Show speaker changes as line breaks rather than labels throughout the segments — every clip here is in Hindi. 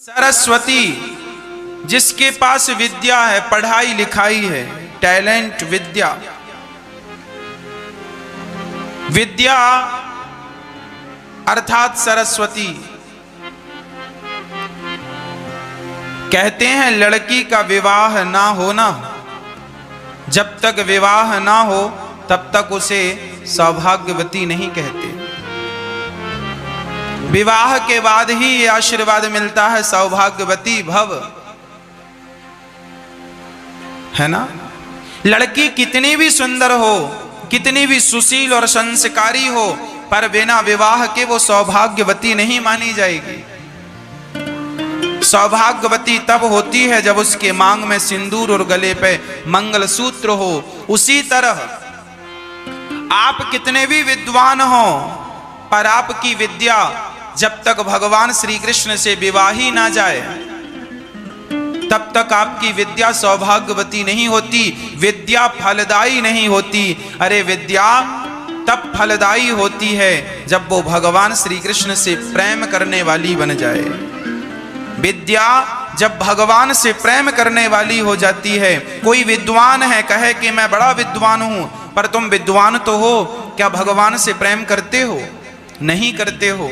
सरस्वती जिसके पास विद्या है, पढ़ाई लिखाई है, टैलेंट, विद्या विद्या अर्थात सरस्वती। कहते हैं लड़की का विवाह ना होना, जब तक विवाह ना हो तब तक उसे सौभाग्यवती नहीं कहते। विवाह के बाद ही ये आशीर्वाद मिलता है, सौभाग्यवती भव, है ना। लड़की कितनी भी सुंदर हो, कितनी भी सुशील और संस्कारी हो, पर बिना विवाह के वो सौभाग्यवती नहीं मानी जाएगी। सौभाग्यवती तब होती है जब उसके मांग में सिंदूर और गले पे मंगलसूत्र हो। उसी तरह आप कितने भी विद्वान हो, पर आपकी विद्या जब तक भगवान श्री कृष्ण से विवाही ना जाए तब तक आपकी विद्या सौभाग्यवती नहीं होती, विद्या फलदायी नहीं होती। अरे विद्या तब फलदायी होती है जब वो भगवान श्री कृष्ण से प्रेम करने वाली बन जाए। विद्या जब भगवान से प्रेम करने वाली हो जाती है। कोई विद्वान है, कहे कि मैं बड़ा विद्वान हूं, पर तुम विद्वान तो हो, क्या भगवान से प्रेम करते हो? नहीं करते हो।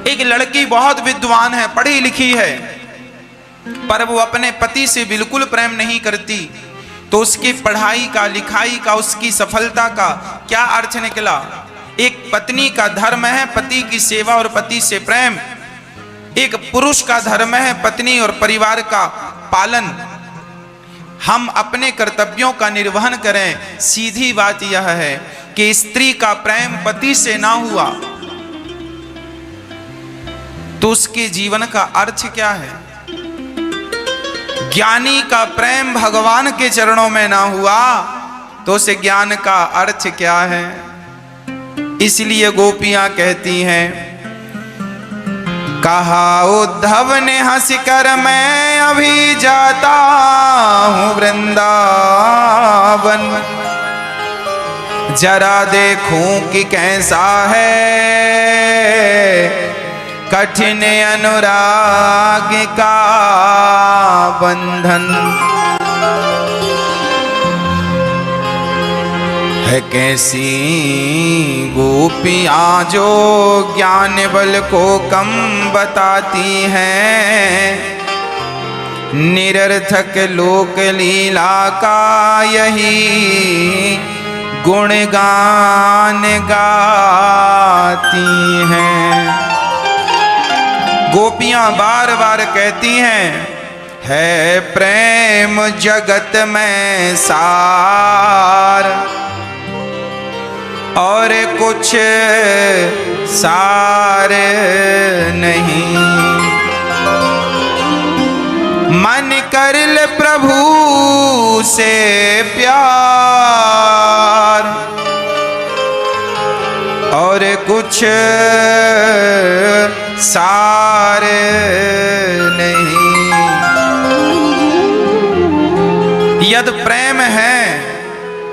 एक लड़की बहुत विद्वान है, पढ़ी लिखी है, पर वो अपने पति से बिल्कुल प्रेम नहीं करती, तो उसकी पढ़ाई का, लिखाई का, उसकी सफलता का क्या अर्थ निकला? एक पत्नी का धर्म है पति की सेवा और पति से प्रेम। एक पुरुष का धर्म है पत्नी और परिवार का पालन। हम अपने कर्तव्यों का निर्वहन करें। सीधी बात यह है कि स्त्री का प्रेम पति से ना हुआ तो उसके जीवन का अर्थ क्या है? ज्ञानी का प्रेम भगवान के चरणों में ना हुआ तो उस ज्ञान का अर्थ क्या है? इसलिए गोपियां कहती हैं, कहा उद्धव ने हंसकर मैं अभी जाता हूं वृंदावन, जरा देखूं कि कैसा है कठिन अनुराग का बंधन, है कैसी गोपियां जो ज्ञान बल को कम बताती हैं, निरर्थक लोक लीला का यही गुणगान गाती हैं। गोपियां बार बार कहती हैं, है प्रेम जगत में सार और कुछ सार नहीं, मन कर ले प्रभु से प्यार और कुछ सार नहीं। यदि प्रेम है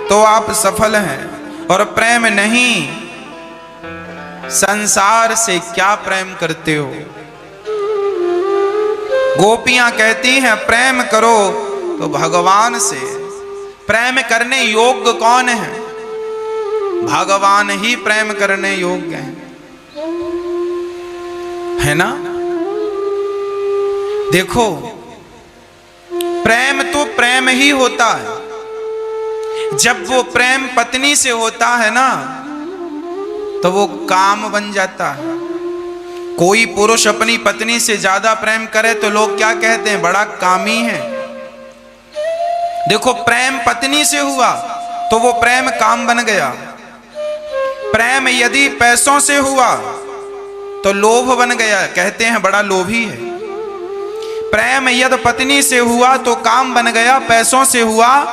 तो आप सफल हैं, और प्रेम नहीं, संसार से क्या प्रेम करते हो? गोपियां कहती हैं प्रेम करो तो भगवान से। प्रेम करने योग्य कौन है? भगवान ही प्रेम करने योग्य हैं, है ना। देखो, प्रेम तो प्रेम ही होता है। जब वो प्रेम पत्नी से होता है ना तो वो काम बन जाता है। कोई पुरुष अपनी पत्नी से ज्यादा प्रेम करे तो लोग क्या कहते हैं? बड़ा कामी है। देखो, प्रेम पत्नी से हुआ तो वो प्रेम काम बन गया। प्रेम यदि पैसों से हुआ तो लोभ बन गया, कहते हैं बड़ा लोभी है। प्रेम यदि पत्नी से हुआ तो काम बन गया, पैसों से हुआ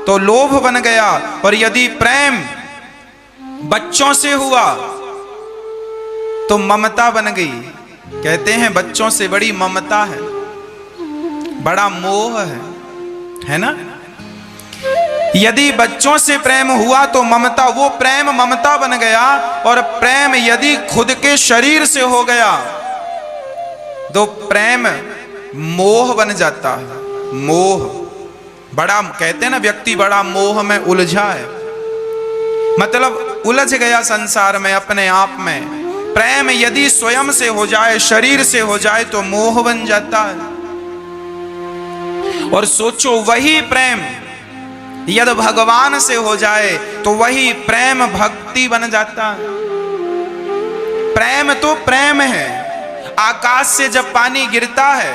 तो लोभ बन गया। और यदि प्रेम बच्चों से हुआ तो ममता बन गई, कहते हैं बच्चों से बड़ी ममता है, बड़ा मोह है ना। यदि बच्चों से प्रेम हुआ तो ममता, वो प्रेम ममता बन गया। और प्रेम यदि खुद के शरीर से हो गया तो प्रेम मोह बन जाता है। मोह बड़ा, कहते हैं ना व्यक्ति बड़ा मोह में उलझा है, मतलब उलझ गया संसार में, अपने आप में। प्रेम यदि स्वयं से हो जाए, शरीर से हो जाए, तो मोह बन जाता है। और सोचो वही प्रेम यदि भगवान से हो जाए तो वही प्रेम भक्ति बन जाता है। प्रेम तो प्रेम है। आकाश से जब पानी गिरता है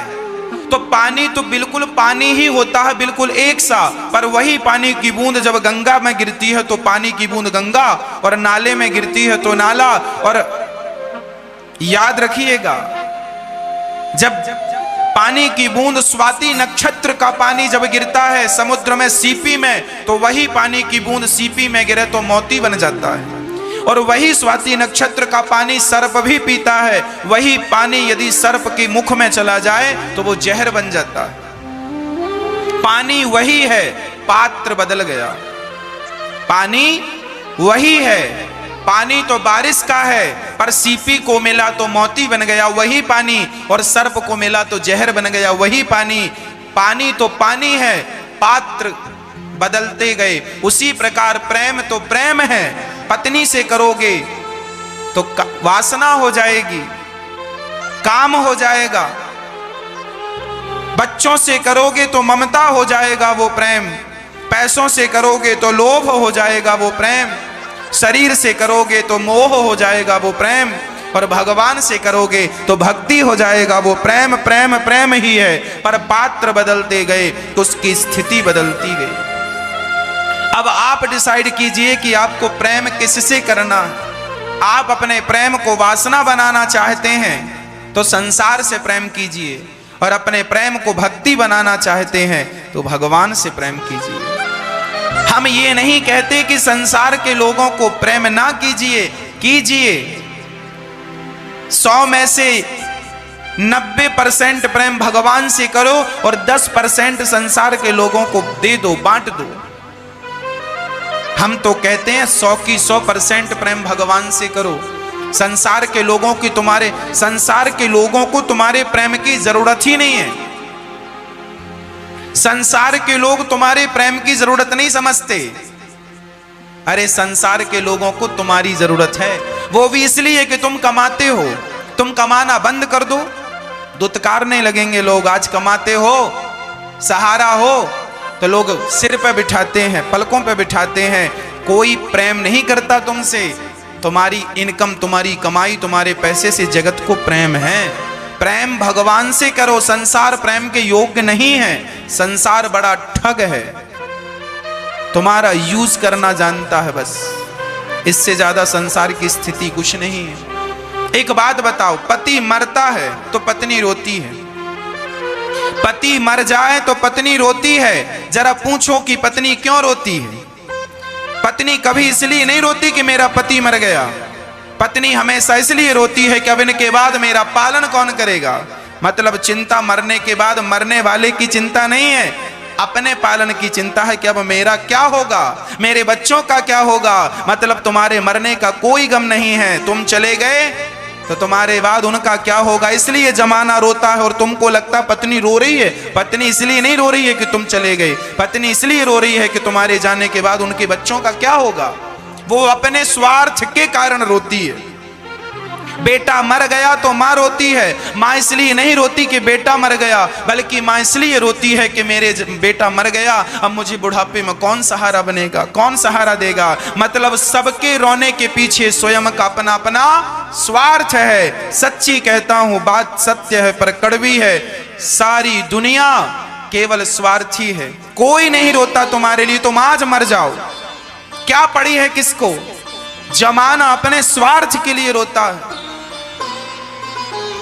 तो पानी तो बिल्कुल पानी ही होता है, बिल्कुल एक सा। पर वही पानी की बूंद जब गंगा में गिरती है तो पानी की बूंद गंगा, और नाले में गिरती है तो नाला। और याद रखिएगा, जब पानी की बूंद स्वाति नक्षत्र का पानी जब गिरता है समुद्र में, सीपी में, तो वही पानी की बूंद सीपी में गिरे तो मोती बन जाता है। और वही स्वाति नक्षत्र का पानी सर्प भी पीता है। वही पानी यदि सर्प के मुख में चला जाए तो वो जहर बन जाता है। पानी वही है, पात्र बदल गया। पानी वही है, पानी तो बारिश का है, पर सीपी को मिला तो मोती बन गया वही पानी, और सर्प को मिला तो जहर बन गया वही पानी। पानी तो पानी है, पात्र बदलते गए। उसी प्रकार प्रेम तो प्रेम है। पत्नी से करोगे तो वासना हो जाएगी, काम हो जाएगा। बच्चों से करोगे तो ममता हो जाएगा वो प्रेम। पैसों से करोगे तो लोभ हो जाएगा वो प्रेम। शरीर से करोगे तो मोह हो जाएगा वो प्रेम। और भगवान से करोगे तो भक्ति हो जाएगा वो प्रेम। प्रेम प्रेम ही है, पर पात्र बदलते गए तो उसकी स्थिति बदलती गई। अब आप डिसाइड कीजिए कि आपको प्रेम किससे करना है। आप अपने प्रेम को वासना बनाना चाहते हैं तो संसार से प्रेम कीजिए, और अपने प्रेम को भक्ति बनाना चाहते हैं तो भगवान से प्रेम कीजिए। हम ये नहीं कहते कि संसार के लोगों को प्रेम ना कीजिए, कीजिए। 100 में से 90% प्रेम भगवान से करो, और 10% संसार के लोगों को दे दो, बांट दो। हम तो कहते हैं 100 की 100% प्रेम भगवान से करो। संसार के लोगों की संसार के लोगों को तुम्हारे प्रेम की जरूरत ही नहीं है। संसार के लोग तुम्हारे प्रेम की जरूरत नहीं समझते। अरे संसार के लोगों को तुम्हारी जरूरत है, वो भी इसलिए कि तुम कमाते हो। तुम कमाना बंद कर दो, दुत्कारने लगेंगे लोग। आज कमाते हो, सहारा हो, तो लोग सिर पे बिठाते हैं, पलकों पे बिठाते हैं। कोई प्रेम नहीं करता तुमसे। तुम्हारी इनकम, तुम्हारी कमाई, तुम्हारे पैसे से जगत को प्रेम है। प्रेम भगवान से करो। संसार प्रेम के योग्य नहीं है। संसार बड़ा ठग है, तुम्हारा यूज करना जानता है बस। इससे ज्यादा संसार की स्थिति कुछ नहीं है। एक बात बताओ, पति मरता है तो पत्नी रोती है, पति मर जाए तो पत्नी रोती है। जरा पूछो कि पत्नी क्यों रोती है? पत्नी कभी इसलिए नहीं रोती कि मेरा पति मर गया। पत्नी हमेशा इसलिए रोती है कि अब इनके बाद मेरा पालन कौन करेगा। मतलब चिंता मरने के बाद मरने वाले की चिंता नहीं है, अपने पालन की चिंता है कि अब मेरा क्या होगा, मेरे बच्चों का क्या होगा। मतलब तुम्हारे मरने का कोई गम नहीं है। तुम चले गए तो तुम्हारे बाद उनका क्या होगा, इसलिए जमाना रोता है। और तुमको लगता पत्नी रो रही है। पत्नी इसलिए नहीं रो रही है कि तुम चले गए, पत्नी इसलिए रो रही है कि तुम्हारे जाने के बाद उनके बच्चों का क्या होगा। वो अपने स्वार्थ के कारण रोती है। बेटा मर गया तो माँ रोती है। माँ इसलिए नहीं रोती कि बेटा मर गया, बल्कि माँ इसलिए रोती है कि मेरे बेटा मर गया, अब मुझे बुढ़ापे में कौन सहारा बनेगा, कौन सहारा देगा। मतलब सबके रोने के पीछे स्वयं का अपना अपना स्वार्थ है। सच्ची कहता हूं, बात सत्य है पर कड़वी है। सारी दुनिया केवल स्वार्थी है। कोई नहीं रोता तुम्हारे लिए। तुम आज मर जाओ, क्या पड़ी है किसको। जमाना अपने स्वार्थ के लिए रोता है।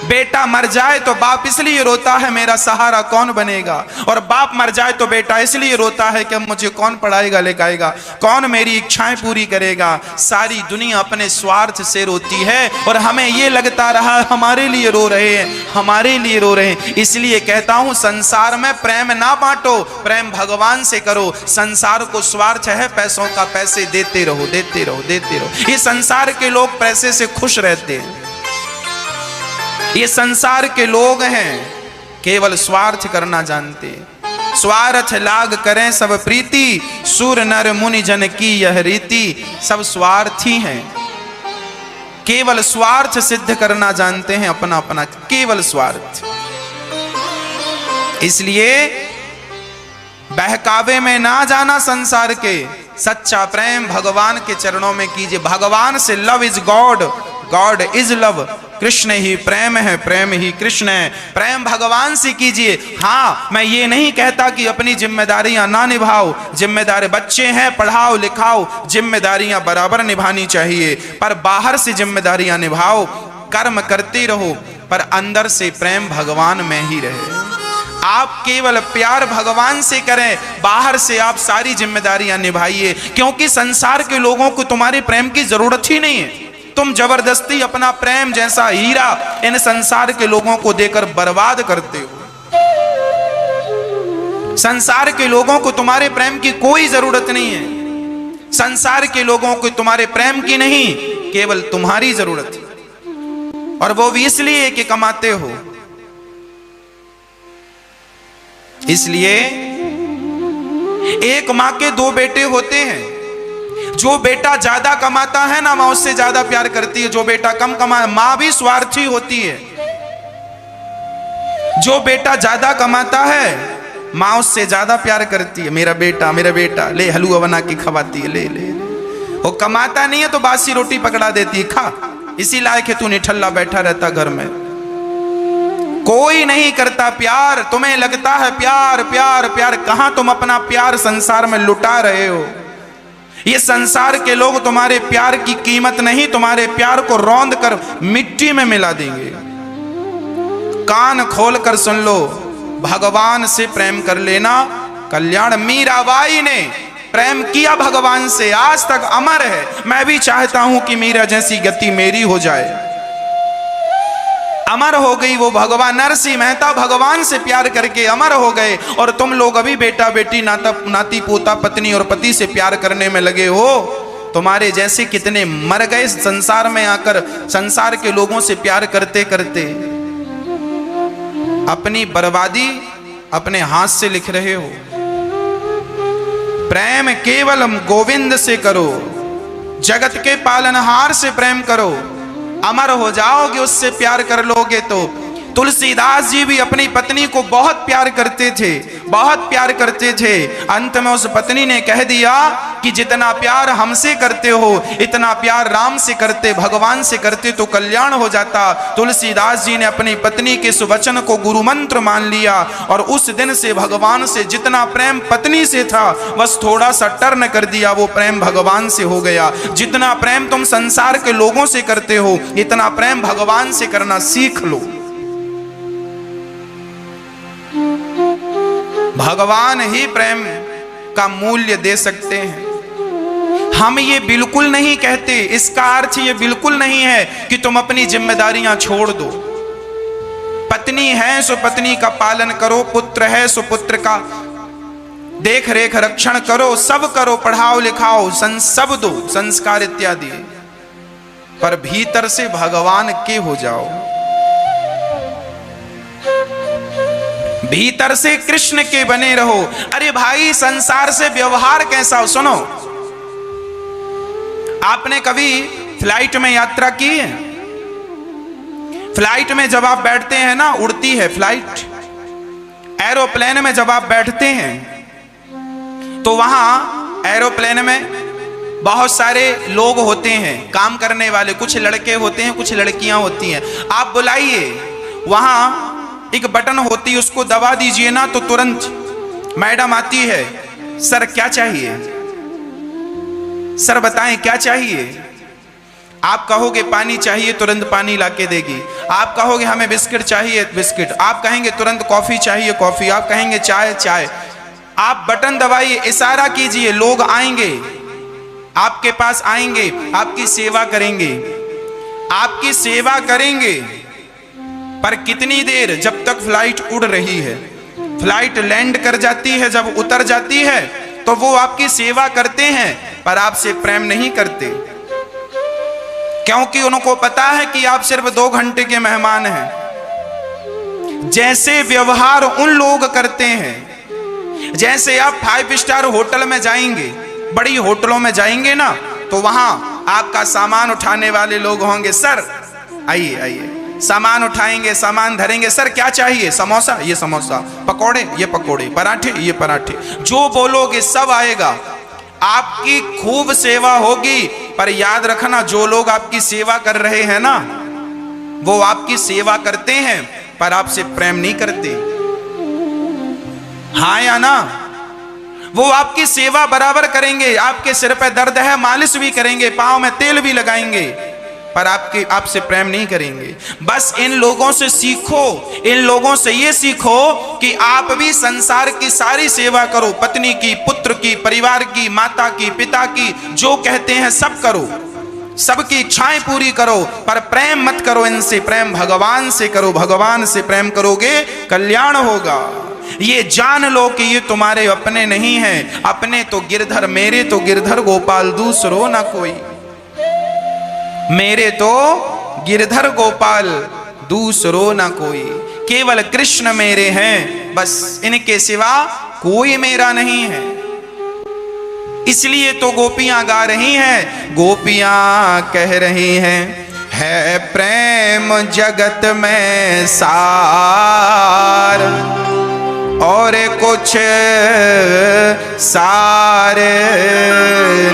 बेटा मर जाए तो बाप इसलिए रोता है मेरा सहारा कौन बनेगा, और बाप मर जाए तो बेटा इसलिए रोता है कि अब मुझे कौन पढ़ाएगा लिखाएगा, कौन मेरी इच्छाएं पूरी करेगा। सारी दुनिया अपने स्वार्थ से रोती है, और हमें ये लगता रहा हमारे लिए रो रहे हैं, हमारे लिए रो रहे हैं। इसलिए कहता हूं संसार में प्रेम ना बांटो, प्रेम भगवान से करो। संसार को स्वार्थ है पैसों का, पैसे देते रहो देते रहो देते रहो। ये संसार के लोग पैसे से खुश रहते हैं। ये संसार के लोग हैं, केवल स्वार्थ करना जानते। स्वार्थ लाग करें सब प्रीति, सुर नर मुनि जन की यह रीति। सब स्वार्थी हैं, केवल स्वार्थ सिद्ध करना जानते हैं, अपना अपना केवल स्वार्थ। इसलिए बहकावे में ना जाना संसार के, सच्चा प्रेम भगवान के चरणों में कीजिए। भगवान से love is God, God is love. Krishna ही प्रेम है, प्रेम ही कृष्ण है। प्रेम भगवान से कीजिए। हाँ, मैं ये नहीं कहता कि अपनी जिम्मेदारियां ना निभाओ, जिम्मेदार बच्चे हैं, पढ़ाओ लिखाओ, जिम्मेदारियां बराबर निभानी चाहिए, पर बाहर से जिम्मेदारियां निभाओ, कर्म करते रहो, पर अंदर से प्रेम भगवान में ही रहे। आप केवल प्यार भगवान से करें, बाहर से आप सारी जिम्मेदारियां निभाइए, क्योंकि संसार के लोगों को तुम्हारे प्रेम की जरूरत ही नहीं है। तुम जबरदस्ती अपना प्रेम जैसा हीरा इन संसार के लोगों को देकर बर्बाद करते हो। संसार के लोगों को तुम्हारे प्रेम की कोई जरूरत नहीं है। संसार के लोगों को तुम्हारे प्रेम की नहीं, केवल तुम्हारी जरूरत है, और वो भी इसलिए कि कमाते हो। इसलिए एक मां के दो बेटे होते हैं। जो बेटा ज्यादा कमाता है ना, मां उससे ज्यादा प्यार करती है। जो बेटा कम कमा, मां भी स्वार्थी होती है। जो बेटा ज्यादा कमाता है, मां उससे ज्यादा प्यार करती है। मेरा बेटा ले हलवा बना के खवाती है, ले ले। वो कमाता नहीं है तो बासी रोटी पकड़ा देती है, खा, इसी लायक है तू निठल्ला बैठा रहता घर में। कोई नहीं करता प्यार। तुम्हें लगता है प्यार प्यार प्यार, कहां तुम अपना प्यार संसार में लुटा रहे हो। ये संसार के लोग तुम्हारे प्यार की कीमत नहीं, तुम्हारे प्यार को रौंद कर मिट्टी में मिला देंगे। कान खोल कर सुन लो, भगवान से प्रेम कर लेना कल्याण। मीराबाई ने प्रेम किया भगवान से, आज तक अमर है। मैं भी चाहता हूं कि मीरा जैसी गति मेरी हो जाए। अमर हो गई वो भगवान। नरसिंह मेहता भगवान से प्यार करके अमर हो गए, और तुम लोग अभी बेटा बेटी, नाती पोता, पत्नी और पति से प्यार करने में लगे हो। तुम्हारे जैसे कितने मर गए संसार में आकर, संसार के लोगों से प्यार करते करते। अपनी बर्बादी अपने हाथ से लिख रहे हो। प्रेम केवल गोविंद से करो, जगत के पालनहार से प्रेम करो, अमर हो जाओगे। उससे प्यार कर लोगे तो। तुलसीदास जी भी अपनी पत्नी को बहुत प्यार करते थे, बहुत प्यार करते थे। अंत में उस पत्नी ने कह दिया कि जितना प्यार हमसे करते हो, इतना प्यार राम से करते, भगवान से करते तो कल्याण हो जाता। तुलसीदास जी ने अपनी पत्नी के सुवचन को गुरु मंत्र मान लिया, और उस दिन से भगवान से जितना प्रेम पत्नी से था, बस थोड़ा सा टर्न कर दिया, वो प्रेम भगवान से हो गया। जितना प्रेम तुम संसार के लोगों से करते हो, इतना प्रेम भगवान से करना सीख लो। भगवान ही प्रेम का मूल्य दे सकते हैं। हम ये बिल्कुल नहीं कहते, इसका अर्थ ये बिल्कुल नहीं है कि तुम अपनी जिम्मेदारियां छोड़ दो। पत्नी है सो पत्नी का पालन करो, पुत्र है सो पुत्र का देख रेख रक्षण करो, सब करो, पढ़ाओ लिखाओ, सब दो संस्कार इत्यादि, पर भीतर से भगवान के हो जाओ। भीतर से कृष्ण के बने रहो। अरे भाई, संसार से व्यवहार कैसा हो, सुनो। आपने कभी फ्लाइट में यात्रा की है? फ्लाइट में जब आप बैठते हैं ना, उड़ती है फ्लाइट। एरोप्लेन में जब आप बैठते हैं तो वहां एरोप्लेन में बहुत सारे लोग होते हैं, काम करने वाले। कुछ लड़के होते हैं, कुछ लड़कियां होती हैं। आप बुलाइए, वहां एक बटन होती है, उसको दबा दीजिए ना तो तुरंत मैडम आती है। सर क्या चाहिए? सर बताएं क्या चाहिए? आप कहोगे पानी चाहिए, तुरंत पानी लाके देगी। आप कहोगे हमें बिस्किट चाहिए, बिस्किट। आप कहेंगे तुरंत कॉफी चाहिए, कॉफी। आप कहेंगे चाय, चाय। आप बटन दबाइए, इशारा कीजिए, लोग आएंगे, आपके पास आएंगे, आपकी सेवा करेंगे, आपकी सेवा करेंगे। पर कितनी देर? जब तक फ्लाइट उड़ रही है। फ्लाइट लैंड कर जाती है, जब उतर जाती है तो वो आपकी सेवा करते हैं, पर आपसे प्रेम नहीं करते, क्योंकि उनको पता है कि आप सिर्फ 2 घंटे के मेहमान हैं। जैसे व्यवहार उन लोग करते हैं, जैसे आप 5 स्टार होटल में जाएंगे, बड़ी होटलों में जाएंगे ना, तो वहां आपका सामान उठाने वाले लोग होंगे। सर आइए आइए, सामान उठाएंगे, सामान धरेंगे। सर क्या चाहिए? समोसा, ये समोसा। पकोड़े, ये पकोड़े। पराठे, ये पराठे। जो बोलोगे सब आएगा। आपकी खूब सेवा होगी, पर याद रखना, जो लोग आपकी सेवा कर रहे हैं ना, वो आपकी सेवा करते हैं पर आपसे प्रेम नहीं करते। हाँ या ना? वो आपकी सेवा बराबर करेंगे, आपके सिर पे दर्द है मालिश भी करेंगे, पांव में तेल भी लगाएंगे, पर आपसे प्रेम नहीं करेंगे। बस इन लोगों से सीखो, इन लोगों से ये सीखो कि आप भी संसार की सारी सेवा करो, पत्नी की, पुत्र की, परिवार की, माता की, पिता की, जो कहते हैं सब करो, सबकी इच्छाएं पूरी करो, पर प्रेम मत करो इनसे, प्रेम भगवान से करो। भगवान से प्रेम करोगे कल्याण होगा। ये जान लो कि ये तुम्हारे अपने नहीं हैं, अपने तो गिरधर, मेरे तो गिरधर गोपाल दूसरो ना कोई। मेरे तो गिरधर गोपाल दूसरो ना कोई, केवल कृष्ण मेरे हैं, बस इनके सिवा कोई मेरा नहीं है। इसलिए तो गोपियां गा रही हैं, गोपियां कह रही हैं, है प्रेम जगत में सार और कुछ सार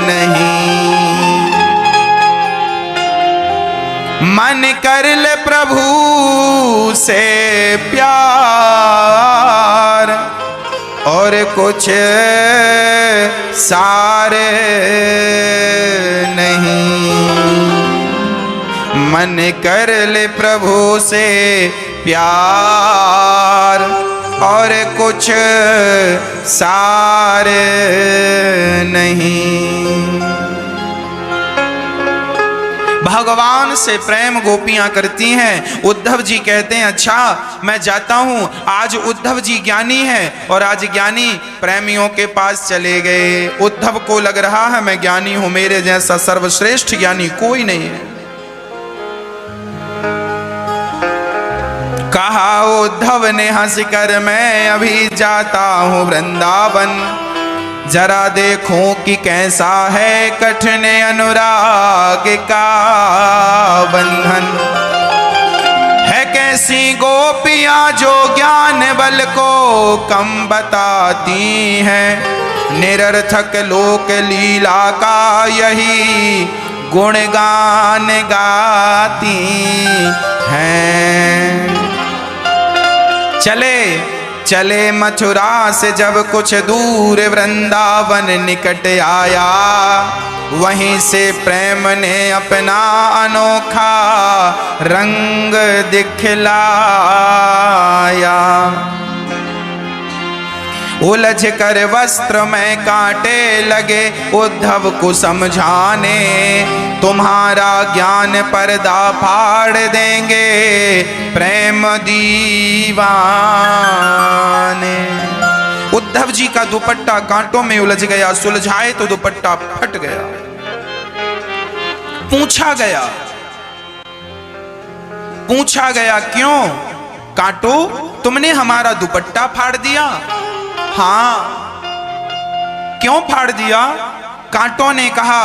नहीं। मन कर ले प्रभु से प्यार और कुछ सारे नहीं। मन कर ले प्रभु से प्यार और कुछ सारे नहीं। भगवान से प्रेम गोपियां करती हैं। उद्धव जी कहते हैं, अच्छा मैं जाता हूं, आज उद्धव जी ज्ञानी हैं और आज ज्ञानी प्रेमियों के पास चले गए। उद्धव को लग रहा है मैं ज्ञानी हूं, मेरे जैसा सर्वश्रेष्ठ ज्ञानी कोई नहीं है। कहा उद्धव ने हंसकर, मैं अभी जाता हूं वृंदावन, जरा देखूं कि कैसा है कठिन अनुराग का बंधन। है कैसी गोपियां जो ज्ञान बल को कम बताती हैं, निरर्थक लोक लीला का यही गुणगान गाती हैं। चले चले मथुरा से जब कुछ दूर वृंदावन निकट आया, वहीं से प्रेम ने अपना अनोखा रंग दिखलाया। उलझ कर वस्त्र में कांटे लगे उद्धव को समझाने, तुम्हारा ज्ञान पर्दा फाड़ देंगे प्रेम दीवाने। उद्धव जी का दुपट्टा कांटों में उलझ गया, सुलझाए तो दुपट्टा फट गया। पूछा गया क्यों? कांटो तुमने हमारा दुपट्टा फाड़ दिया? हाँ। क्यों फाड़ दिया? कांटों ने कहा,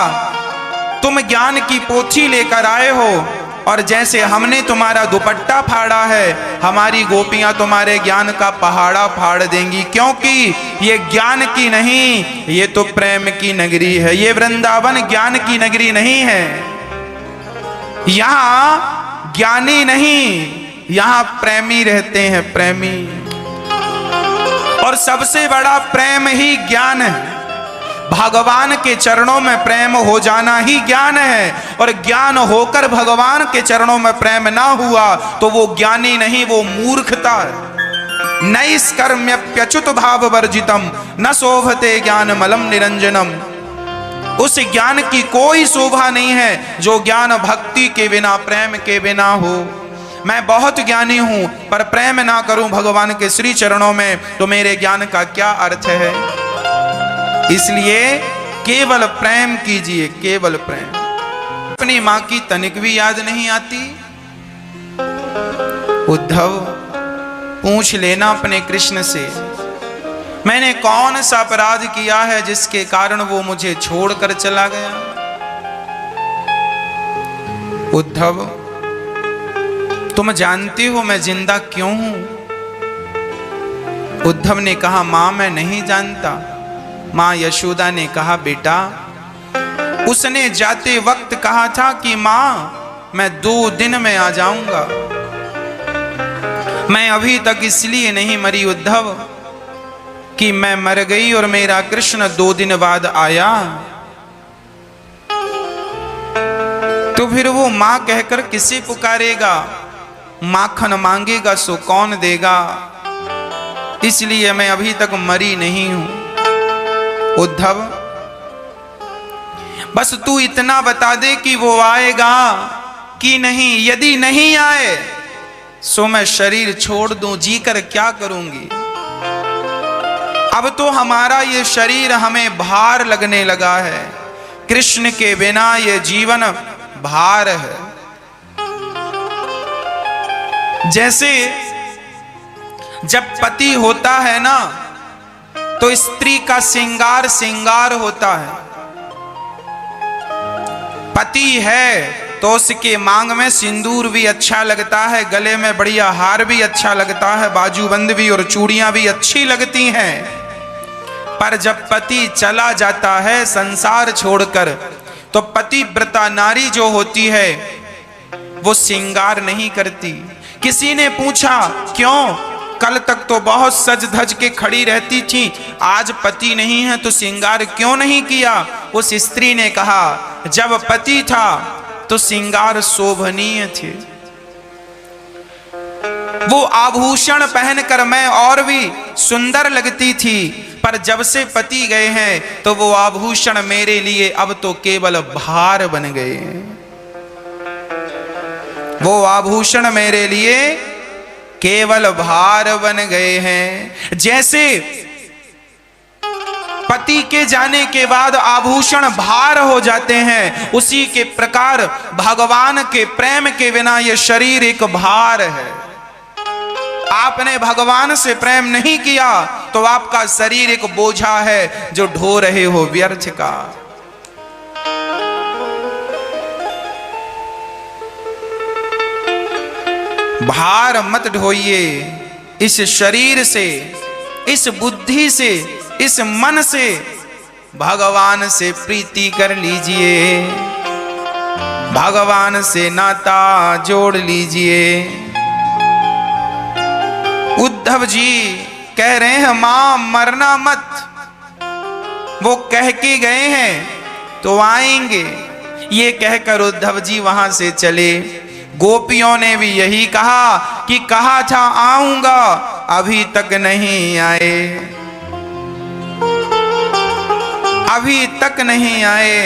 तुम ज्ञान की पोथी लेकर आए हो और जैसे हमने तुम्हारा दुपट्टा फाड़ा है, हमारी गोपियां तुम्हारे ज्ञान का पहाड़ा फाड़ देंगी, क्योंकि ये ज्ञान की नहीं, ये तो प्रेम की नगरी है। ये वृंदावन ज्ञान की नगरी नहीं है। यहां ज्ञानी नहीं, यहां प्रेमी रहते हैं, प्रेमी। और सबसे बड़ा प्रेम ही ज्ञान है। भगवान के चरणों में प्रेम हो जाना ही ज्ञान है, और ज्ञान होकर भगवान के चरणों में प्रेम ना हुआ तो वो ज्ञानी नहीं, वो मूर्खता है। नैष्कर्म्यप्यच्युत भाव वर्जितम न शोभते ज्ञान मलम निरंजनम। उस ज्ञान की कोई शोभा नहीं है जो ज्ञान भक्ति के बिना, प्रेम के बिना हो। मैं बहुत ज्ञानी हूं पर प्रेम ना करूं भगवान के श्री चरणों में, तो मेरे ज्ञान का क्या अर्थ है? इसलिए केवल प्रेम कीजिए, केवल प्रेम। अपनी मां की तनिक भी याद नहीं आती? उद्धव पूछ लेना अपने कृष्ण से, मैंने कौन सा अपराध किया है जिसके कारण वो मुझे छोड़कर चला गया। उद्धव, तुम जानते हो मैं जिंदा क्यों हूं? उद्धव ने कहा, मां मैं नहीं जानता। मां यशोदा ने कहा, बेटा उसने जाते वक्त कहा था कि मां मैं 2 दिन में आ जाऊंगा। मैं अभी तक इसलिए नहीं मरी उद्धव कि मैं मर गई और मेरा कृष्ण 2 दिन बाद आया, तो फिर वो मां कहकर किसे पुकारेगा? माखन मांगेगा सो कौन देगा? इसलिए मैं अभी तक मरी नहीं हूं। उद्धव, बस तू इतना बता दे कि वो आएगा कि नहीं। यदि नहीं आए सो मैं शरीर छोड़ दूं, जीकर क्या करूंगी? अब तो हमारा ये शरीर हमें भार लगने लगा है। कृष्ण के बिना ये जीवन भार है। जैसे जब पति होता है ना, तो स्त्री का श्रृंगार श्रृंगार होता है। पति है तो उसके मांग में सिंदूर भी अच्छा लगता है, गले में बढ़िया हार भी अच्छा लगता है, बाजूबंद भी और चूड़ियां भी अच्छी लगती हैं। पर जब पति चला जाता है संसार छोड़कर, तो पतिव्रता नारी जो होती है वो श्रृंगार नहीं करती। किसी ने पूछा क्यों? कल तक तो बहुत सज धज के खड़ी रहती थी, आज पति नहीं है तो श्रृंगार क्यों नहीं किया? उस स्त्री ने कहा, जब पति था तो श्रृंगार शोभनीय थे। वो आभूषण पहनकर मैं और भी सुंदर लगती थी, पर जब से पति गए हैं तो वो आभूषण मेरे लिए अब तो केवल भार बन गए। वो आभूषण मेरे लिए केवल भार बन गए हैं। जैसे पति के जाने के बाद आभूषण भार हो जाते हैं, उसी के प्रकार भगवान के प्रेम के बिना यह शरीर एक भार है। आपने भगवान से प्रेम नहीं किया तो आपका शरीर एक बोझा है जो ढो रहे हो व्यर्थ का। भार मत ढोइए। इस शरीर से, इस बुद्धि से, इस मन से भगवान से प्रीति कर लीजिए, भगवान से नाता जोड़ लीजिए। उद्धव जी कह रहे हैं, मां मरना मत। वो कह के गए हैं तो आएंगे, ये कहकर उद्धव जी वहां से चले। गोपियों ने भी यही कहा कि कहा था आऊंगा, अभी तक नहीं आए, अभी तक नहीं आए।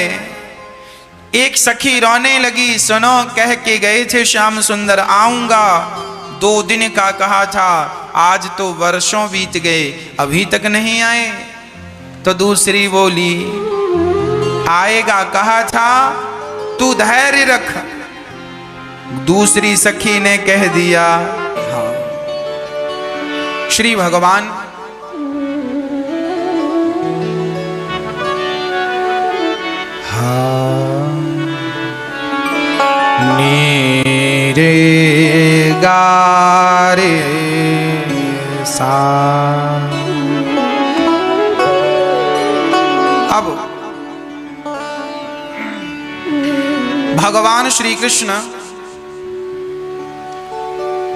एक सखी रोने लगी, सुनो कह के गए थे श्याम सुंदर आऊंगा, 2 दिन का कहा था, आज तो वर्षों बीत गए, अभी तक नहीं आए। तो दूसरी बोली, आएगा कहा था, तू धैर्य रख। दूसरी सखी ने कह दिया। हाँ, श्री भगवान नीरे गारे सा। अब भगवान श्री कृष्ण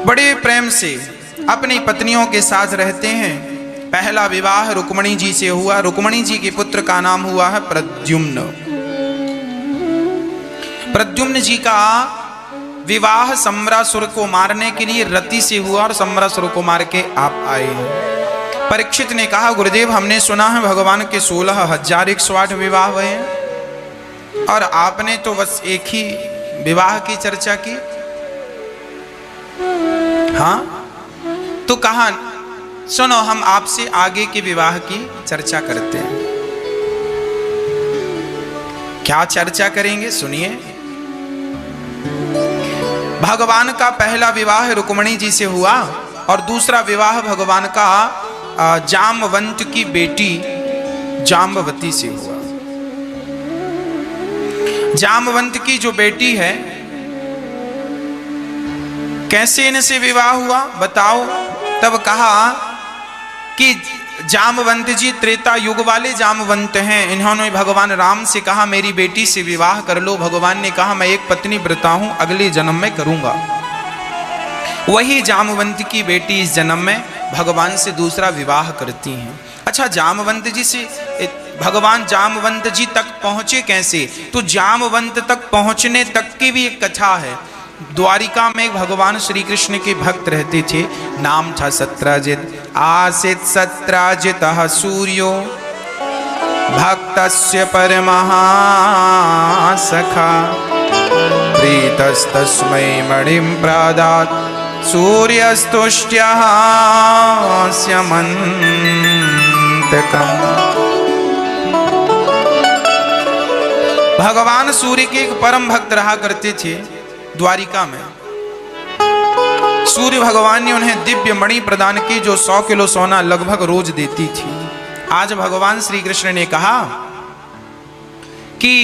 बड़े प्रेम से अपनी पत्नियों के साथ रहते हैं। पहला विवाह रुक्मणी जी से हुआ। रुक्मणी जी के पुत्र का नाम हुआ है प्रद्युम्न। प्रद्युम्न जी का विवाह सम्रासुर को मारने के लिए रति से हुआ और सम्रासुर को मार के आप आए। परीक्षित ने कहा, गुरुदेव हमने सुना है भगवान के 16,108 विवाह हुए हैं और आपने तो बस एक ही विवाह की चर्चा की। हाँ, तो कहा सुनो हम आपसे आगे के विवाह की चर्चा करते हैं। क्या चर्चा करेंगे सुनिए। भगवान का पहला विवाह रुक्मणी जी से हुआ और दूसरा विवाह भगवान का जामवंत की बेटी जाम्बवती से हुआ। जामवंत की जो बेटी है, कैसे इनसे विवाह हुआ बताओ? तब कहा कि जामवंत जी त्रेता युग वाले जामवंत हैं। इन्होंने भगवान राम से कहा मेरी बेटी से विवाह कर लो। भगवान ने कहा मैं एक पत्नी व्रता हूं, अगले जन्म में करूंगा। वही जामवंत की बेटी इस जन्म में भगवान से दूसरा विवाह करती हैं। अच्छा, जामवंत जी से भगवान जामवंत जी तक पहुंचे कैसे? तो जामवंत तक पहुंचने तक की भी एक कथा है। द्वारिका में भगवान श्री कृष्ण के भक्त रहते थे, नाम था सत्राजित। आसित सत्राजितः सूर्यो भक्तस्य परमः सखा प्रीतस्तस्मै मणिं प्रदात् सूर्यस्तुष्ट्यः स्यमन्तकम्। भगवान सूर्य के एक परम भक्त रहा करते थे द्वारिका में। सूर्य भगवान ने उन्हें दिव्य मणि प्रदान की जो 100 किलो सोना लगभग रोज देती थी। आज भगवान श्री कृष्ण ने कहा कि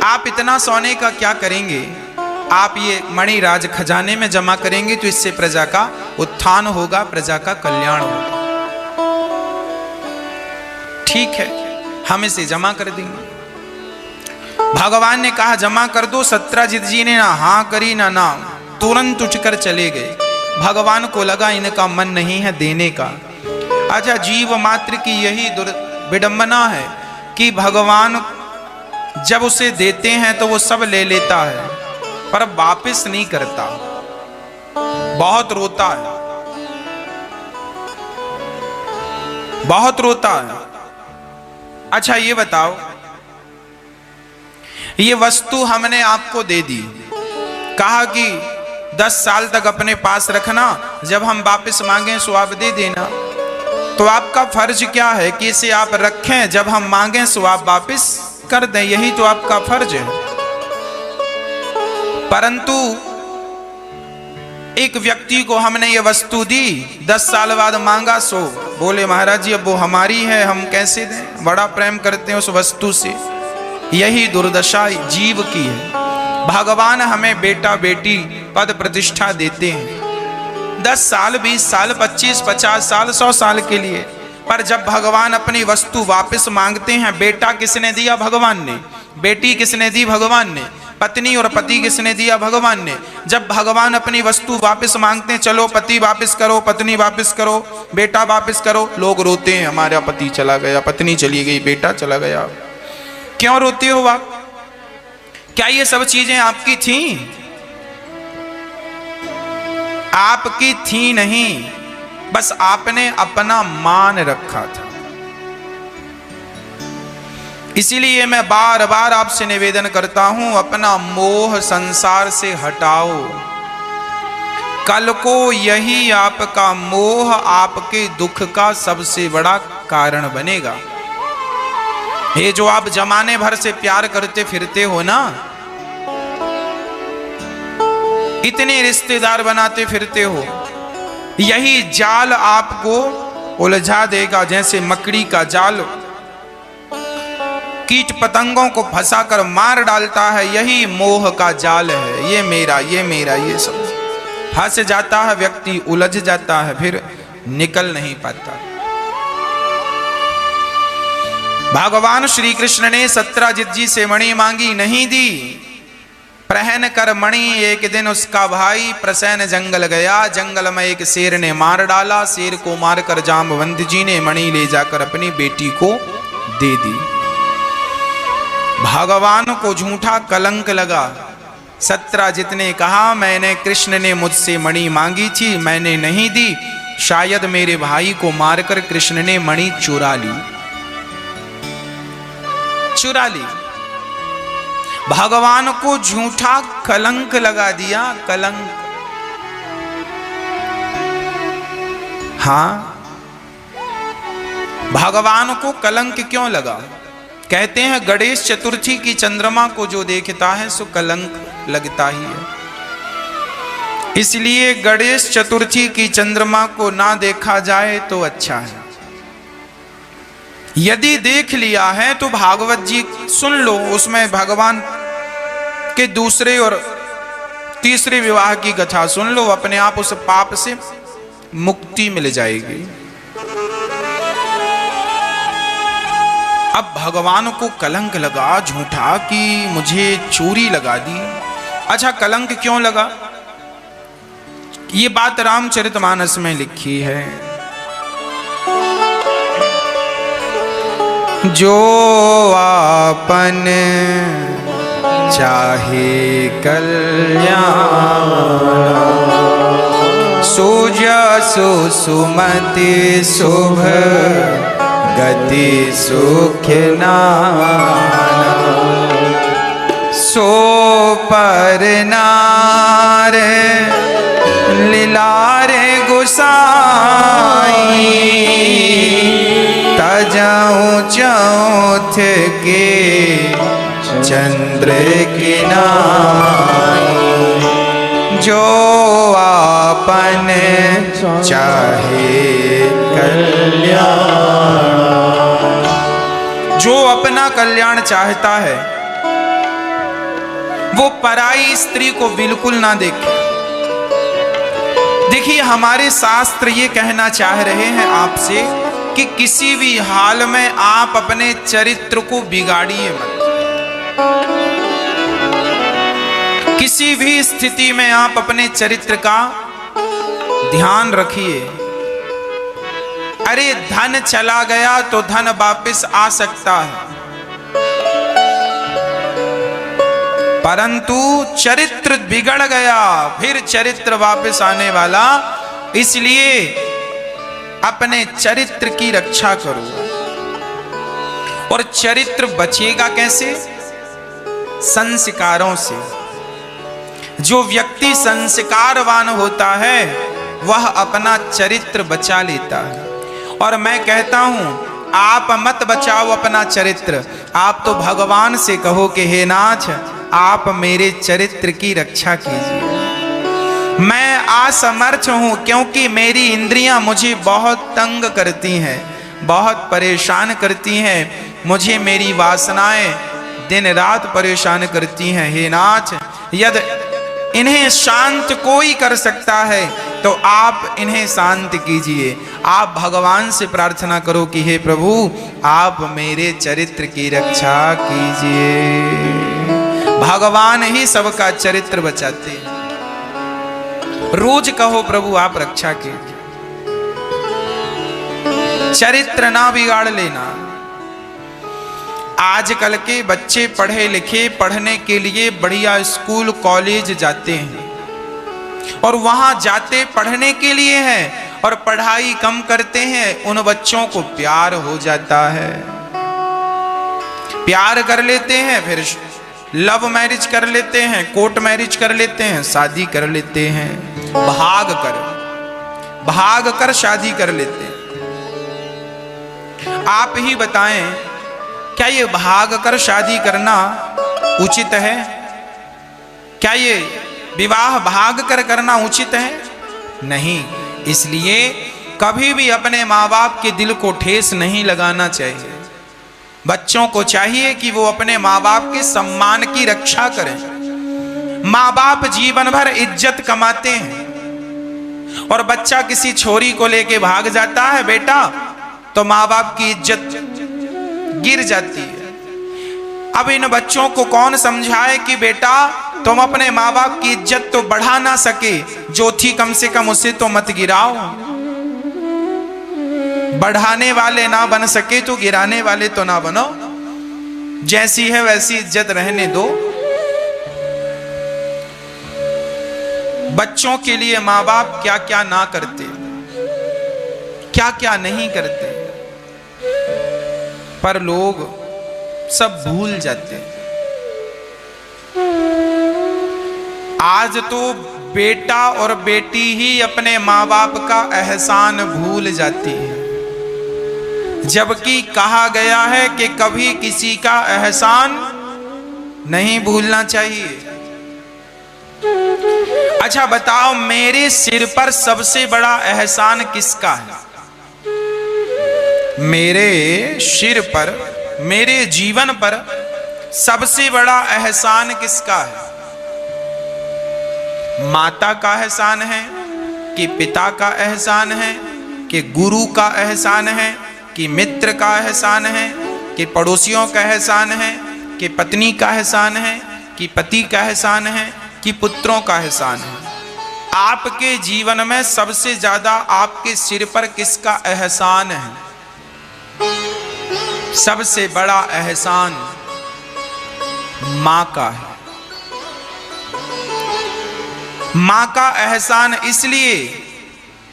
आप इतना सोने का क्या करेंगे, आप ये मणि राज खजाने में जमा करेंगे तो इससे प्रजा का उत्थान होगा, प्रजा का कल्याण होगा। ठीक है, हम इसे जमा कर देंगे। भगवान ने कहा जमा कर दो। सत्राजित जी ने ना हाँ करी ना ना, तुरंत उठकर चले गए। भगवान को लगा इनका मन नहीं है देने का। अच्छा, जीव मात्र की यही विडंबना है कि भगवान जब उसे देते हैं तो वो सब ले लेता है पर वापस नहीं करता, बहुत रोता है, बहुत रोता है। अच्छा ये बताओ, ये वस्तु हमने आपको दे दी, कहा कि 10 साल तक अपने पास रखना, जब हम वापस मांगे सो आप दे देना। तो आपका फर्ज क्या है कि इसे आप रखें, जब हम मांगे सो आप वापस कर दें, यही तो आपका फर्ज है। परंतु एक व्यक्ति को हमने ये वस्तु दी, 10 साल बाद मांगा सो बोले महाराज जी अब वो हमारी है, हम कैसे दें, बड़ा प्रेम करते हैं उस वस्तु से। यही दुर्दशा जीव की है। भगवान हमें बेटा बेटी पद प्रतिष्ठा देते हैं 10 साल 20 साल 25 50 साल 100 साल के लिए, पर जब भगवान अपनी वस्तु वापस मांगते हैं, बेटा किसने दिया? भगवान ने। बेटी किसने दी? भगवान ने। पत्नी और पति किसने दिया? भगवान ने। जब भगवान अपनी वस्तु वापस मांगते हैं, चलो पति वापस करो, पत्नी वापस करो, बेटा वापस करो, लोग रोते हैं हमारा पति चला गया, पत्नी चली गई, बेटा चला गया। क्यों रोते हो आप? क्या ये सब चीजें आपकी थी? आपकी थी नहीं, बस आपने अपना मान रखा था। इसीलिए मैं बार बार आपसे निवेदन करता हूं, अपना मोह संसार से हटाओ। कल को यही आपका मोह आपके दुख का सबसे बड़ा कारण बनेगा। ये जो आप जमाने भर से प्यार करते फिरते हो ना, इतने रिश्तेदार बनाते फिरते हो, यही जाल आपको उलझा देगा। जैसे मकड़ी का जाल कीट पतंगों को फंसाकर मार डालता है, यही मोह का जाल है। ये मेरा, ये मेरा, ये सब फंस जाता है, व्यक्ति उलझ जाता है, फिर निकल नहीं पाता। भगवान श्री कृष्ण ने सत्राजित जी से मणि मांगी, नहीं दी। प्रहन कर मणि एक दिन उसका भाई प्रसन्न जंगल गया, जंगल में एक शेर ने मार डाला। शेर को मारकर जामवंत जी ने मणि ले जाकर अपनी बेटी को दे दी। भगवान को झूठा कलंक लगा। सत्राजित ने कहा मैंने, कृष्ण ने मुझसे मणि मांगी थी, मैंने नहीं दी, शायद मेरे भाई को मारकर कृष्ण ने मणि चुरा ली। चुरा ली। भगवान को झूठा कलंक लगा दिया, कलंक। हां, भगवान को कलंक क्यों लगा? कहते हैं गणेश चतुर्थी की चंद्रमा को जो देखता है सो कलंक लगता ही है। इसलिए गणेश चतुर्थी की चंद्रमा को ना देखा जाए तो अच्छा है। यदि देख लिया है तो भागवत जी सुन लो, उसमें भगवान के दूसरे और तीसरे विवाह की कथा सुन लो, अपने आप उस पाप से मुक्ति मिल जाएगी। अब भगवान को कलंक लगा झूठा कि मुझे चोरी लगा दी। अच्छा, कलंक क्यों लगा? ये बात रामचरितमानस में लिखी है। जो आपन चाहे कल्याण, सुजसु सुमति शुभ गति सुख नाना, सो पर नार लीलारे गोसाई, तजऊं चौथ के चंद्र की नाई, जो आपन चाहे कल्याण। जो अपना कल्याण चाहता है वो पराई स्त्री को बिल्कुल ना देखे। देखिए, हमारे शास्त्र ये कहना चाह रहे हैं आपसे कि किसी भी हाल में आप अपने चरित्र को बिगाड़िए मत। किसी भी स्थिति में आप अपने चरित्र का ध्यान रखिए। अरे धन चला गया तो धन वापस आ सकता है, परंतु चरित्र बिगड़ गया फिर चरित्र वापस आने वाला। इसलिए अपने चरित्र की रक्षा करो। और चरित्र बचेगा कैसे? संस्कारों से। जो व्यक्ति संस्कारवान होता है वह अपना चरित्र बचा लेता है। और मैं कहता हूं, आप मत बचाओ अपना चरित्र, आप तो भगवान से कहो कि हे नाथ, आप मेरे चरित्र की रक्षा कीजिए। मैं असमर्थ हूं क्योंकि मेरी इंद्रियां मुझे बहुत तंग करती हैं, बहुत परेशान करती हैं। मुझे मेरी वासनाएं दिन रात परेशान करती हैं। हे नाथ, यदि इन्हें शांत कोई कर सकता है तो आप इन्हें शांत कीजिए। आप भगवान से प्रार्थना करो कि हे प्रभु, आप मेरे चरित्र की रक्षा कीजिए। भगवान ही सबका चरित्र बचाते हैं। रोज कहो प्रभु आप रक्षा कीजिए, चरित्र ना बिगाड़ लेना। आजकल के बच्चे पढ़े लिखे पढ़ने के लिए बढ़िया स्कूल कॉलेज जाते हैं और वहां जाते पढ़ने के लिए हैं और पढ़ाई कम करते हैं। उन बच्चों को प्यार हो जाता है, प्यार कर लेते हैं, फिर लव मैरिज कर लेते हैं, कोर्ट मैरिज कर लेते हैं, शादी कर लेते हैं। भाग कर शादी कर लेते हैं। आप ही बताएं, क्या ये भाग कर शादी करना उचित है? क्या ये विवाह भाग कर करना उचित है? नहीं। इसलिए कभी भी अपने माँ बाप के दिल को ठेस नहीं लगाना चाहिए। बच्चों को चाहिए कि वो अपने माँ बाप के सम्मान की रक्षा करें। माँ बाप जीवन भर इज्जत कमाते हैं और बच्चा किसी छोरी को लेके भाग जाता है बेटा, तो माँ बाप की इज्जत गिर जाती है। अब इन बच्चों को कौन समझाए कि बेटा तुम अपने माँ बाप की इज्जत तो बढ़ा ना सके, जो थी कम से कम उसे तो मत गिराओ। बढ़ाने वाले ना बन सके तो गिराने वाले तो ना बनो। जैसी है वैसी इज्जत रहने दो। बच्चों के लिए माँ बाप क्या क्या ना करते, क्या क्या नहीं करते, पर लोग सब भूल जाते हैं। आज तो बेटा और बेटी ही अपने माँ बाप का एहसान भूल जाती है, जबकि कहा गया है कि कभी किसी का एहसान नहीं भूलना चाहिए। अच्छा बताओ, मेरे सिर पर सबसे बड़ा एहसान किसका है? मेरे सिर पर, मेरे जीवन पर सबसे बड़ा एहसान किसका है? माता का एहसान है कि पिता का एहसान है कि गुरु का एहसान है कि मित्र का एहसान है कि पड़ोसियों का एहसान है कि पत्नी का एहसान है कि पति का एहसान है कि पुत्रों का एहसान है? आपके जीवन में सबसे ज्यादा आपके सिर पर किसका एहसान है? सबसे बड़ा एहसान मां का है। मां का एहसान इसलिए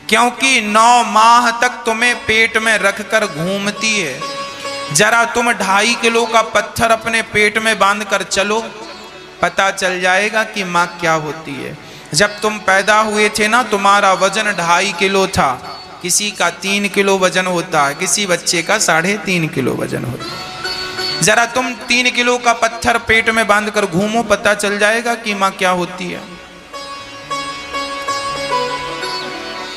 क्योंकि 9 माह तक तुम्हें पेट में रखकर घूमती है। जरा तुम 2.5 किलो का पत्थर अपने पेट में बांधकर चलो, पता चल जाएगा कि मां क्या होती है। जब तुम पैदा हुए थे ना, तुम्हारा वजन 2.5 किलो था। किसी का 3 किलो वजन होता है, किसी बच्चे का 3.5 किलो वजन होता है। जरा तुम 3 किलो का पत्थर पेट में बांधकर घूमो, पता चल जाएगा कि मां क्या होती है।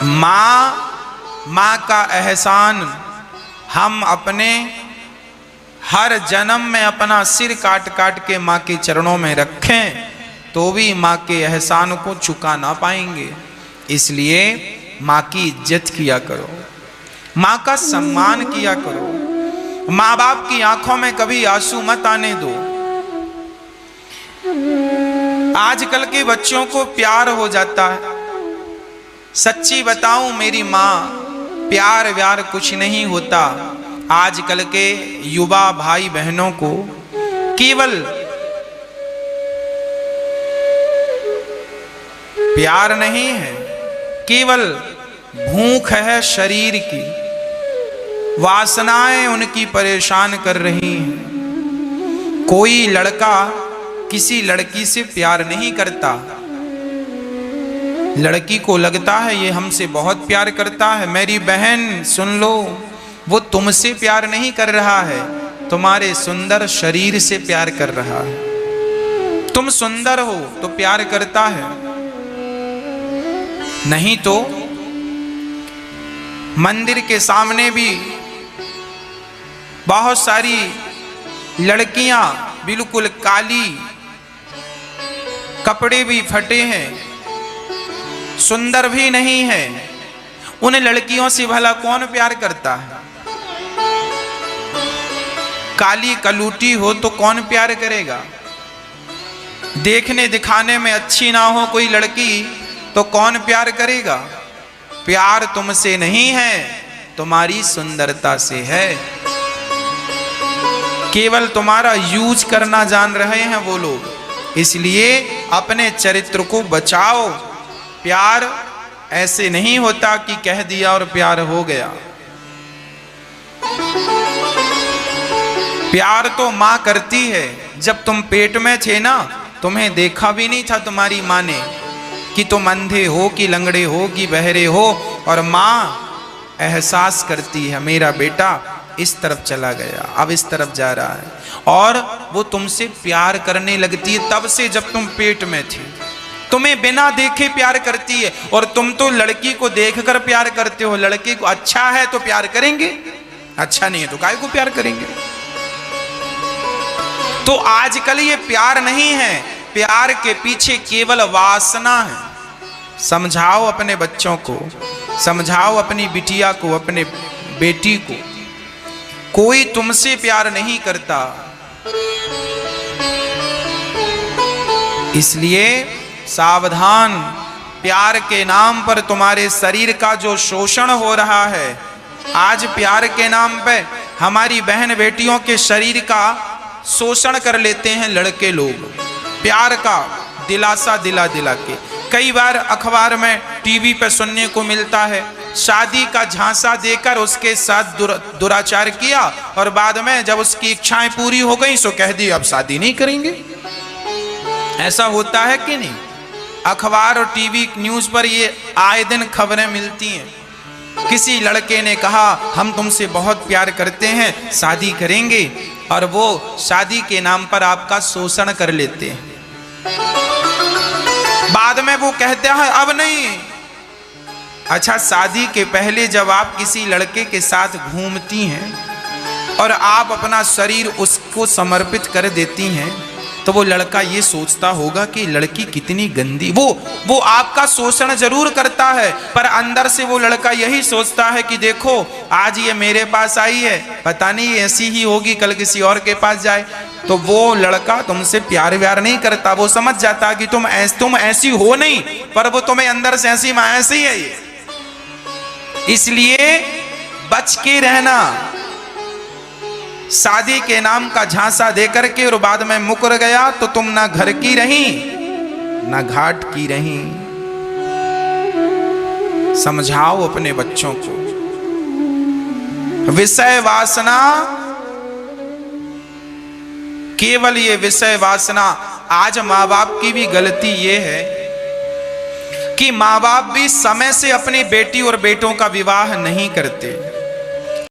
मां का एहसान हम अपने हर जन्म में अपना सिर काट काट के मां के चरणों में रखें तो भी मां के एहसान को चुका ना पाएंगे। इसलिए मां की इज्जत किया करो, मां का सम्मान किया करो। मां बाप की आंखों में कभी आंसू मत आने दो। आजकल के बच्चों को प्यार हो जाता है। सच्ची बताऊं मेरी मां, प्यार व्यार कुछ नहीं होता। आजकल के युवा भाई बहनों को केवल प्यार नहीं है, केवल भूख है शरीर की। वासनाएं उनकी परेशान कर रही हैं। कोई लड़का किसी लड़की से प्यार नहीं करता। लड़की को लगता है ये हमसे बहुत प्यार करता है। मेरी बहन सुन लो, वो तुमसे प्यार नहीं कर रहा है, तुम्हारे सुंदर शरीर से प्यार कर रहा है। तुम सुंदर हो तो प्यार करता है, नहीं तो मंदिर के सामने भी बहुत सारी लड़कियां बिल्कुल काली, कपड़े भी फटे हैं, सुंदर भी नहीं है। उन लड़कियों से भला कौन प्यार करता है? काली कलूटी हो तो कौन प्यार करेगा? देखने दिखाने में अच्छी ना हो कोई लड़की तो कौन प्यार करेगा? प्यार तुमसे नहीं है, तुम्हारी सुंदरता से है। केवल तुम्हारा यूज करना जान रहे हैं वो लोग। इसलिए अपने चरित्र को बचाओ। प्यार ऐसे नहीं होता कि कह दिया और प्यार हो गया। प्यार तो मां करती है। जब तुम पेट में थे ना, तुम्हें देखा भी नहीं था तुम्हारी मां ने कि तुम अंधे हो कि लंगड़े हो कि बहरे हो, और मां एहसास करती है मेरा बेटा इस तरफ चला गया, अब इस तरफ जा रहा है, और वो तुमसे प्यार करने लगती है। तब से जब तुम पेट में थे, तुम्हें बिना देखे प्यार करती है। और तुम तो लड़की को देखकर प्यार करते हो। लड़की को अच्छा है तो प्यार करेंगे, अच्छा नहीं है तो काहे को प्यार करेंगे? तो आजकल ये प्यार नहीं है, प्यार के पीछे केवल वासना है। समझाओ अपने बच्चों को, समझाओ अपनी बिटिया को, अपने बेटी को, कोई तुमसे प्यार नहीं करता। इसलिए सावधान, प्यार के नाम पर तुम्हारे शरीर का जो शोषण हो रहा है, आज प्यार के नाम पे हमारी बहन बेटियों के शरीर का शोषण कर लेते हैं लड़के लोग, प्यार का दिलासा दिला दिला के। कई बार अखबार में, टीवी पे सुनने को मिलता है, शादी का झांसा देकर उसके साथ दुराचार किया और बाद में जब उसकी इच्छाएं पूरी हो गई सो कह दी अब शादी नहीं करेंगे। ऐसा होता है कि नहीं? अखबार और टीवी न्यूज पर ये आए दिन खबरें मिलती हैं। किसी लड़के ने कहा हम तुमसे बहुत प्यार करते हैं, शादी करेंगे, और वो शादी के नाम पर आपका शोषण कर लेते हैं। बाद में वो कहता है अब नहीं। अच्छा, शादी के पहले जब आप किसी लड़के के साथ घूमती हैं और आप अपना शरीर उसको समर्पित कर देती हैं, तो वो लड़का ये सोचता होगा कि लड़की कितनी गंदी। वो आपका शोषण जरूर करता है, पर अंदर से वो लड़का यही सोचता है कि देखो आज ये मेरे पास आई है, पता नहीं ऐसी ही होगी कल किसी और के पास जाए। तो वो लड़का तुमसे प्यार व्यार नहीं करता, वो समझ जाता कि तुम ऐसी हो नहीं, पर वो तुम्हें अंदर से ऐसी माँ ऐसी है ये। इसलिए बच के रहना। शादी के नाम का झांसा देकर के और बाद में मुकर गया तो तुम ना घर की रही ना घाट की रही। समझाओ अपने बच्चों को। विषय वासना, केवल ये विषय वासना। आज माँ बाप की भी गलती ये है कि माँ बाप भी समय से अपनी बेटी और बेटों का विवाह नहीं करते।